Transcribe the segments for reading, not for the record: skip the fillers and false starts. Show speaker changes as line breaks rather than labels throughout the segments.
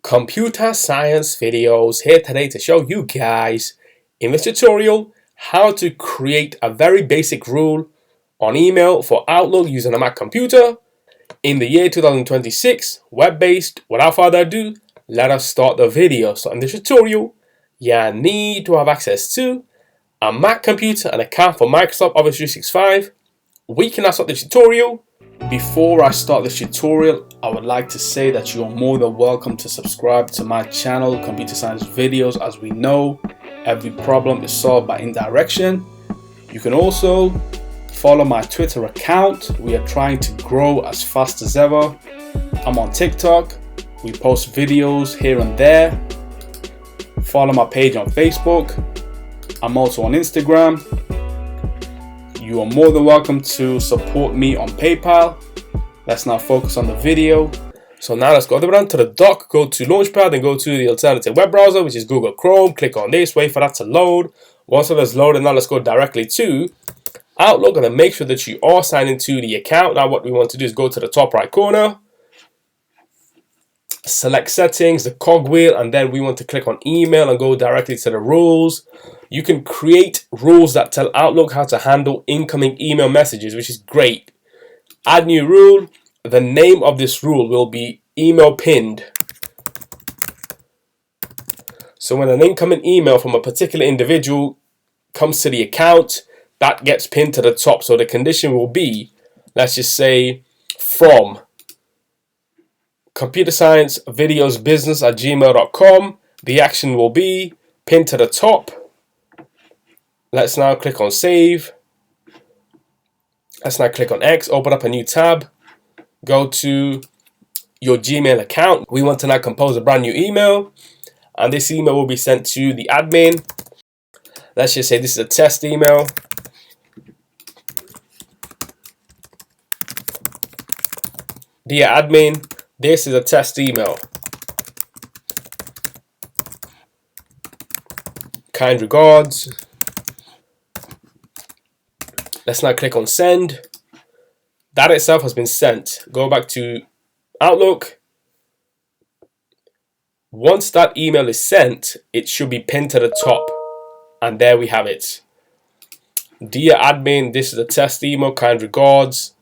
Computer Science Videos here today to show you guys in this tutorial how to create a very basic rule on email for Outlook using a Mac computer in the year 2026, web-based. Without further ado, let us start the video. So in this tutorial, you need to have access to a Mac computer, an account for Microsoft Office 365. We can now start the tutorial. Before I start this tutorial, I would like to say that you are more than welcome to subscribe to my channel, Computer Science Videos. As we know, every problem is solved by indirection. You can also follow my Twitter account. We are trying to grow as fast as ever. I'm on TikTok. We post videos here and there. Follow my page on Facebook. I'm also on Instagram. You are more than welcome to support me on PayPal. Let's now focus on the video. So now let's go down to the dock, go to Launchpad, and go to the alternative web browser, which is Google Chrome. Click on this, wait for that to load. Once it is loaded, now let's go directly to Outlook and then make sure that you are signed into the account. Now what we want to do is go to the top right corner, select settings, the cogwheel, and then we want to click on email and go directly to the rules. You can create rules that tell Outlook how to handle incoming email messages, which is great. Add new rule. The name of this rule will be email pinned. So when an incoming email from a particular individual comes to the account, that gets pinned to the top. So the condition will be, let's just say, from ComputerScienceVideosBusiness@gmail.com. The action will be pinned to the top. Let's now click on save. Let's now click on X, open up a new tab, go to your Gmail account. We want to now compose a brand new email, and this email will be sent to the admin. Let's just say this is a test email. Dear admin, this is a test email. Kind regards. Let's now click on send. That itself has been sent. Go back to Outlook. Once that email is sent, it should be pinned to the top. And there we have it. Dear admin, this is a test email. Kind regards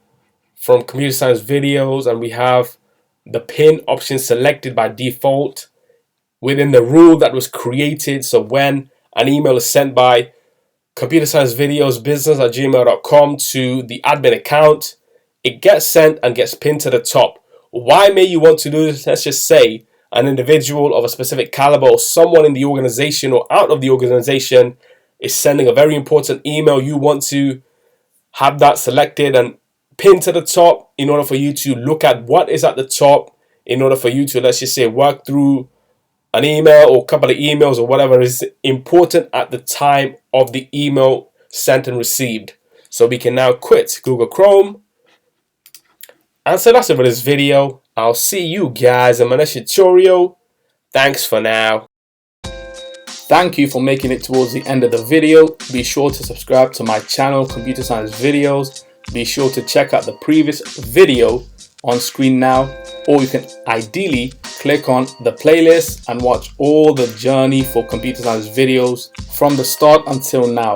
from Computer Science Videos. And we have the pin option selected by default within the rule that was created. So when an email is sent by ComputerScienceVideosBusiness@gmail.com to the admin account, it gets sent and gets pinned to the top. Why may you want to do this? Let's just say an individual of a specific caliber or someone in the organization or out of the organization is sending a very important email. You want to have that selected and pinned to the top in order for you to look at what is at the top, in order for you to, let's just say, work through an email or a couple of emails or whatever is important at the time of the email sent and received. So we can now quit Google Chrome. And so that's it for this video. I'll see you guys in my next tutorial. Thanks for now. Thank you for making it towards the end of the video. Be sure to subscribe to my channel, Computer Science Videos. Be sure to check out the previous video on screen now, or you can ideally click on the playlist and watch all the journey for Computer Science Videos from the start until now.